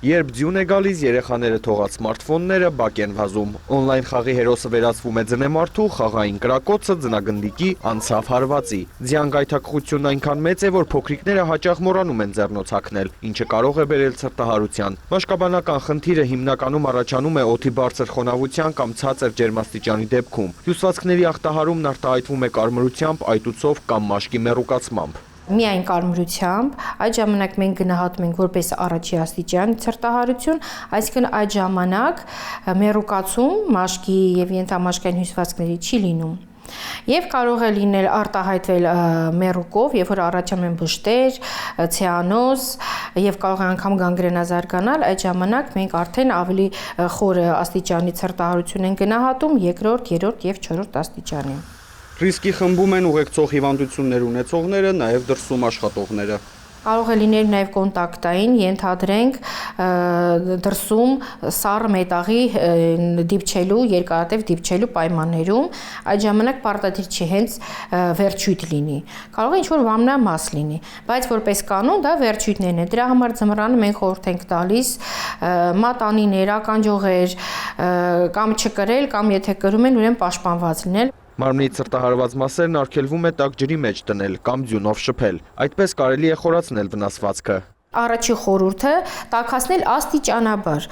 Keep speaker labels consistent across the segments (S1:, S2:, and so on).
S1: Երբ ձյուն է գալիս, երեխաները թողած սմարթֆոնները բակ են վազում։ Օնլայն խաղի հերոսը վերածվում է ձնեմարդու, խաղային կրակոցը ձնագնդիկի անցավ հարվածի։ Ձյան գայթակղությունն այնքան մեծ է, որ փոքրիկները հաճախ մոռանում են ձեռնոցակնել, ինչը կարող է բերել ցրտահարության։ Մաշկաբանական խնդիրը հիմնականում առաջանում է օդի բարձր խոնավության կամ ցածր ջերմաստիճանի դեպքում։ Հյուսվածքների ախտահարումն արտահայտվում է կարմրությամբ, այտուցով կամ մաշկի մեռուկացմամբ։
S2: Միայն կարմրությամբ, այդ ժամանակ մենք գնահատում ենք որպես առաջի աստիճան ցրտահարություն, այսինքն այդ ժամանակ մեռուկացում մաշկի եւ ենթամաշկային հյուսվածքների չի լինում։ Եվ կարող է լինել արտահայտվել մեռուկով, երբ որ առաջանում են բշտեր, ցիանոզ եւ կարող է անգամ գանգրենա զարգանալ, այդ ժամանակ մենք արդեն ավելի խոր աստիճանի ցրտահարություն ենք գնահատում, երկրորդ, երրորդ եւ չորրորդ աստիճանի։
S3: Ռիսկի խմբում են ուղեկցող հիվանդություններ ունեցողները, նաև դրսում աշխատողները։
S2: Կարող է լինել նաև կոնտակտային, ենթադրենք դրսում սառը մետաղի դիպչելու, երկարատև դիպչելու պայմաններում, այդ ժամանակ պարտադիր չի հենց վերջույթ լինի։ Կարող է ինչ-որ վամնամաս լինի, բայց որպես կանոն դա վերջույթներն է։ Դրա համար ձմռանը մենք խորհուրդ ենք տալիս մատանիներ, ականջողեր կամ չկրել, կամ եթե կրում են, ուրեմն պաշտպանված լինել։
S1: Մարմնի ցրտահարված մասերն արգելվում է տաք ջրի մեջ դնել կամ ձյունով շփել։ Այդպես կարելի է խորացնել վնասվածքը։
S2: Առաջի խորհուրդը տաքացնել աստիճանաբար։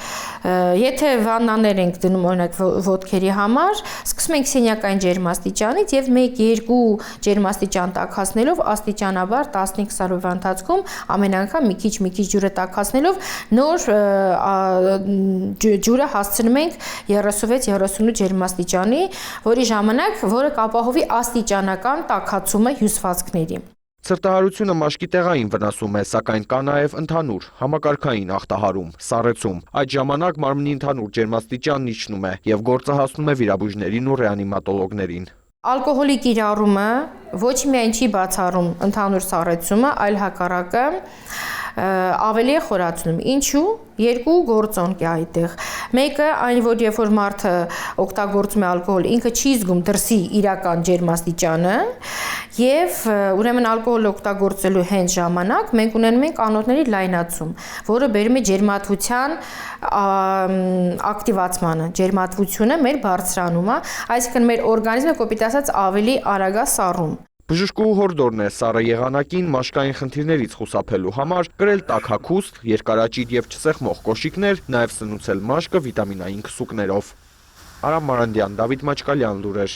S2: Եթե վաննաներ ենք դնում օրինակ ոտքերի համար, սկսում ենք սենյակային ջերմաստիճանից եւ 1-2 ջերմաստիճան տաքացնելով աստիճանաբար 15-20 րոպե ընթացքում ամեն անգամ մի քիչ ջուրը տաքացնելով նոր ջուրը հասցնում ենք 36-38 ջերմաստիճանի, որի ժամանակ որը կապահովի աստիճանական տաքացումը հյուսվածքների։
S1: Ցրտահարությունը մաշկի տեղային վնասում է, սակայն կա նաև ընդհանուր, համակարգային ախտահարում, սառեցում։ Այդ ժամանակ մարմնի ընդհանուր ջերմաստիճանն իջնում է եւ գործը հասնում է վիրաբույժներին ու ռեանիմատոլոգներին։
S2: Ալկոհոլի կիրառումը ոչ միայն չի բացառում ընդհանուր սառեցումը, այլ հակառակը ավելի է խորացնում։ Ինչու՞։ Երկու գործոն կա այդտեղ։ Մեկը այն, որ երբ որ մարդը օգտագործում է ալկոհոլ, ինքը չի զգում դրսի իրական ջերմաստիճանը, եւ ուրեմն ալկոհոլ օգտագործելու հենց ժամանակ մենք ունենում ենք անոթների լայնացում, որը բերում է ջերմատվության ակտիվացմանը, ջերմատվությունը մեր բարձրանում է, այսինքն մեր օրգանիզմը կոպիտ ասած ավելի արագ է սառում։
S1: Բժշկու հորդորն է սառը եղանակին մաշկային խնդիրներից խուսափելու համար կրել տաք հագուստ, երկարաճիտ եւ չսեղմող կոշիկներ, նաեւ սնուցել մաշկը վիտամինային քսուկներով։ Արամ Մարանդյան, Դավիթ Մաչկալյան, լուրեր։